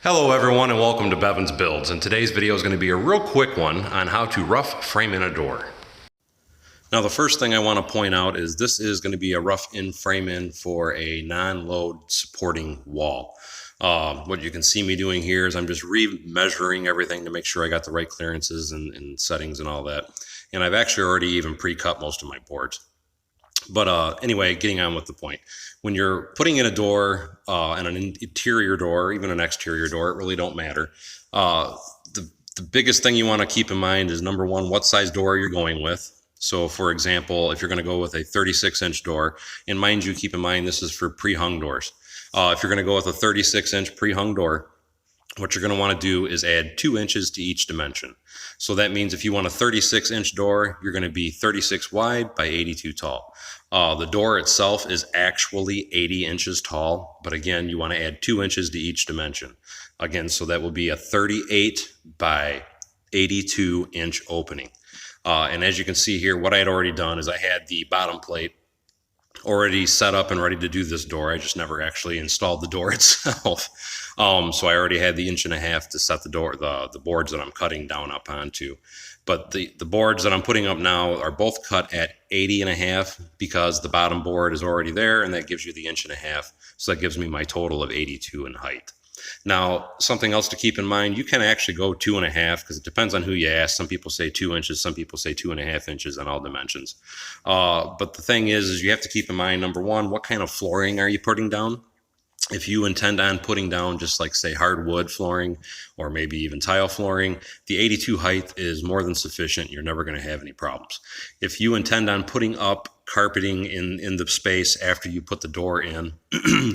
Hello everyone and welcome to Bevins Builds, and today's video is going to be a real quick one on how to rough frame in a door. Now the first thing I want to point out is this is going to be a rough in frame in for a non-load supporting wall. What you can see me doing here is I'm just re-measuring everything to make sure I got the right clearances and settings and all that. And I've actually already even pre-cut most of my boards. But anyway, getting on with the point. When you're putting in a door, and an interior door, or even an exterior door, it really don't matter. The biggest thing you want to keep in mind is, number one, what size door you're going with. So for example, if you're going to go with a 36-inch door, and mind you, keep in mind this is for pre-hung doors. If you're going to go with a 36-inch pre-hung door, what you're going to want to do is add 2 inches to each dimension. So that means if you want a 36-inch door, you're going to be 36 wide by 82 tall. The door itself is actually 80 inches tall, but again, you want to add 2 inches to each dimension. Again, so that will be a 38 by 82 inch opening. And as you can see here, what I had already done is I had the bottom plate already set up and ready to do this door. I just never actually installed the door itself. So I already had the 1.5 inches to set the door, the boards that I'm cutting down up onto. But the boards that I'm putting up now are both cut at 80.5 because the bottom board is already there, and that gives you the 1.5 inches. So that gives me my total of 82 in height. Now, something else to keep in mind, you can actually go 2.5 because it depends on who you ask. Some people say 2 inches, some people say 2.5 inches on all dimensions. But the thing is you have to keep in mind, number one, what kind of flooring are you putting down? If you intend on putting down just like, say, hardwood flooring or maybe even tile flooring, the 82 height is more than sufficient. You're never going to have any problems. If you intend on putting up carpeting in the space after you put the door in,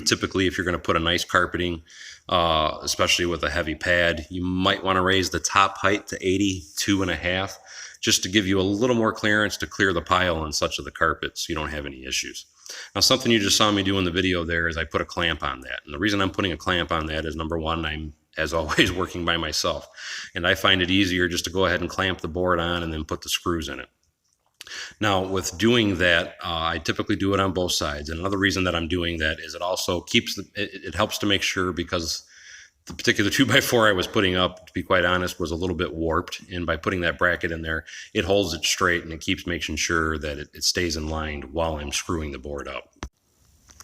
typically if you're going to put a nice carpeting, especially with a heavy pad, you might want to raise the top height to 82.5 just to give you a little more clearance to clear the pile and such of the carpet so you don't have any issues. Now, something you just saw me do in the video there is I put a clamp on that. And the reason I'm putting a clamp on that is, number one, I'm, as always, working by myself. And I find it easier just to go ahead and clamp the board on and then put the screws in it. Now, with doing that, I typically do it on both sides. And another reason that I'm doing that is it also keeps, it helps to make sure, because the particular 2x4 I was putting up, to be quite honest, was a little bit warped. And by putting that bracket in there, it holds it straight and it keeps making sure that it stays in line while I'm screwing the board up.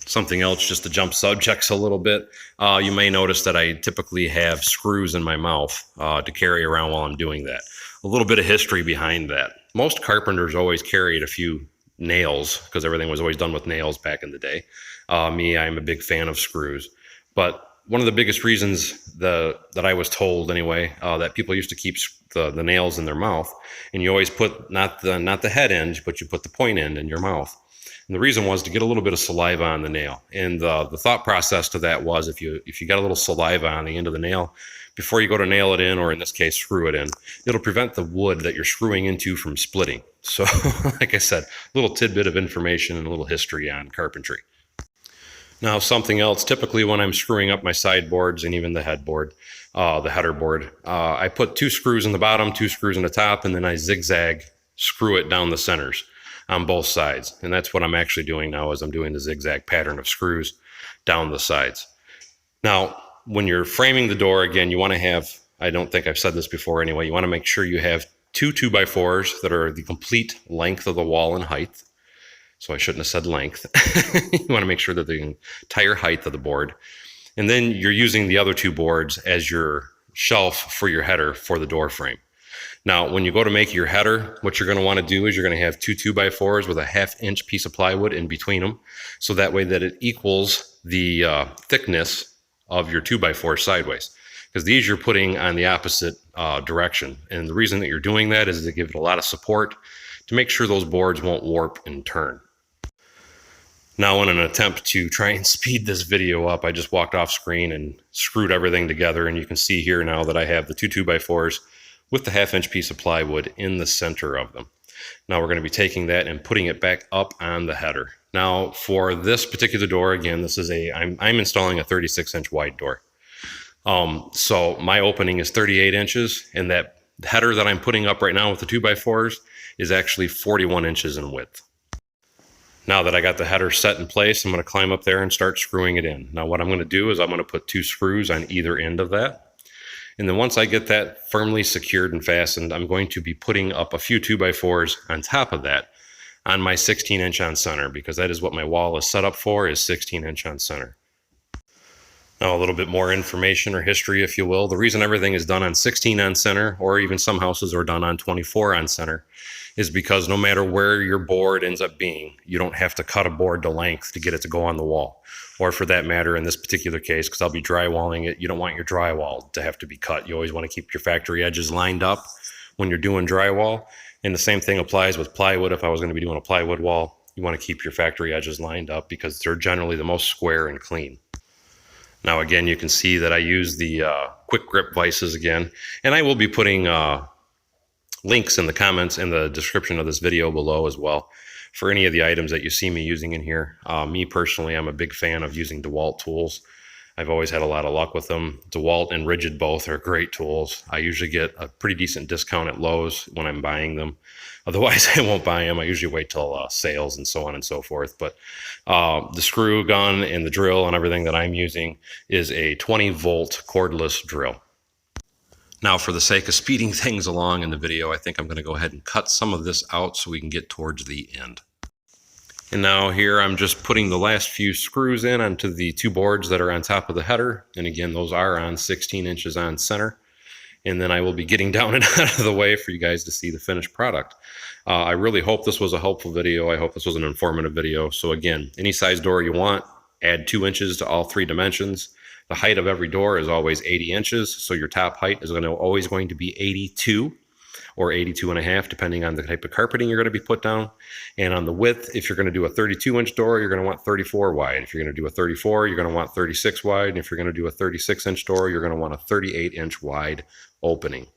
Something else, just to jump subjects a little bit, you may notice that I typically have screws in my mouth to carry around while I'm doing that. A little bit of history behind that. Most carpenters always carried a few nails because everything was always done with nails back in the day. Me, I'm a big fan of screws. But one of the biggest reasons that I was told anyway, that people used to keep the nails in their mouth, and you always put not the head end, but you put the point end in your mouth. And the reason was to get a little bit of saliva on the nail. And the thought process to that was, if you got a little saliva on the end of the nail, before you go to nail it in, or in this case, screw it in, it'll prevent the wood that you're screwing into from splitting. So, like I said, a little tidbit of information and a little history on carpentry. Now, something else, typically when I'm screwing up my sideboards and even the headboard, the header board, I put 2 screws in the bottom, 2 screws in the top, and then I zigzag screw it down the centers on both sides. And that's what I'm actually doing now, is I'm doing the zigzag pattern of screws down the sides. Now, when you're framing the door, again, you want to have, I don't think I've said this before anyway, you want to make sure you have 2 2x4s that are the complete length of the wall and height. So I shouldn't have said length. You want to make sure that the entire height of the board. And then you're using the other 2 boards as your shelf for your header for the door frame. Now, when you go to make your header, what you're going to want to do is you're going to have 2 2x4s with a 1/2 inch piece of plywood in between them. So that way that it equals the thickness of your 2x4 sideways. Because these you're putting on the opposite direction. And the reason that you're doing that is to give it a lot of support to make sure those boards won't warp and turn. Now, in an attempt to try and speed this video up, I just walked off screen and screwed everything together. And you can see here now that I have the 2 2x4s with the 1/2 inch piece of plywood in the center of them. Now we're going to be taking that and putting it back up on the header. Now, for this particular door, again, this is I'm installing a 36-inch wide door. So my opening is 38 inches, and that header that I'm putting up right now with the 2x4s is actually 41 inches in width. Now that I got the header set in place, I'm going to climb up there and start screwing it in. Now what I'm going to do is I'm going to put 2 screws on either end of that. And then once I get that firmly secured and fastened, I'm going to be putting up a few 2x4s on top of that on my 16-inch on center, because that is what my wall is set up for, is 16-inch on center. Now a little bit more information or history, if you will. The reason everything is done on 16 on center, or even some houses are done on 24 on center, is because no matter where your board ends up being, you don't have to cut a board to length to get it to go on the wall. Or for that matter, in this particular case, because I'll be drywalling it, you don't want your drywall to have to be cut. You always want to keep your factory edges lined up when you're doing drywall. And the same thing applies with plywood. If I was going to be doing a plywood wall, you want to keep your factory edges lined up because they're generally the most square and clean. Now again, you can see that I use the quick grip vices again, and I will be putting links in the comments and the description of this video below as well for any of the items that you see me using in here. Me personally, I'm a big fan of using DeWalt tools. I've always had a lot of luck with them. DeWalt and Rigid both are great tools. I usually get a pretty decent discount at Lowe's when I'm buying them. Otherwise, I won't buy them. I usually wait till sales and so on and so forth. But the screw gun and the drill and everything that I'm using is a 20-volt cordless drill. Now, for the sake of speeding things along in the video, I think I'm going to go ahead and cut some of this out so we can get towards the end. And now here I'm just putting the last few screws in onto the 2 boards that are on top of the header. And again, those are on 16 inches on center. And then I will be getting down and out of the way for you guys to see the finished product. I really hope this was a helpful video. I hope this was an informative video. So again, any size door you want, add 2 inches to all 3 dimensions. The height of every door is always 80 inches, so your top height is always going to be 82 or 82.5, depending on the type of carpeting you're going to be put down. And on the width, if you're going to do a 32-inch door, you're going to want 34 wide. If you're going to do a 34, you're going to want 36 wide. And if you're going to do a 36-inch door, you're going to want a 38-inch wide opening.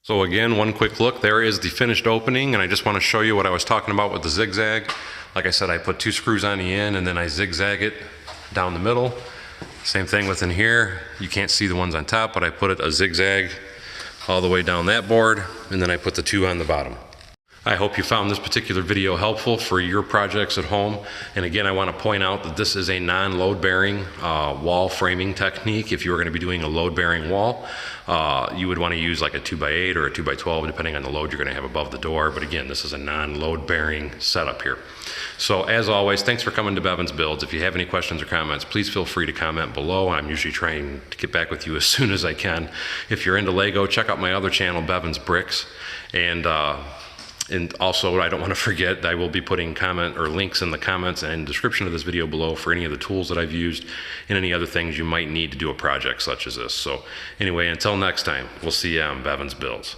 So again, one quick look, there is the finished opening, and I just want to show you what I was talking about with the zigzag. Like I said, I put 2 screws on the end and then I zigzag it down the middle. Same thing within here. You can't see the ones on top, but I put it a zigzag all the way down that board, and then I put the 2 on the bottom. I hope you found this particular video helpful for your projects at home. And again, I want to point out that this is a non-load bearing wall framing technique. If you were going to be doing a load bearing wall, you would want to use like a 2x8 or a 2x12, depending on the load you're going to have above the door. But again, this is a non-load bearing setup here. So as always, thanks for coming to Bevins Builds. If you have any questions or comments, please feel free to comment below. I'm usually trying to get back with you as soon as I can. If you're into Lego, check out my other channel, Bevins Bricks. And also, I don't want to forget, I will be putting comment or links in the comments and description of this video below for any of the tools that I've used and any other things you might need to do a project such as this. So anyway, until next time, we'll see you on Bevins Builds.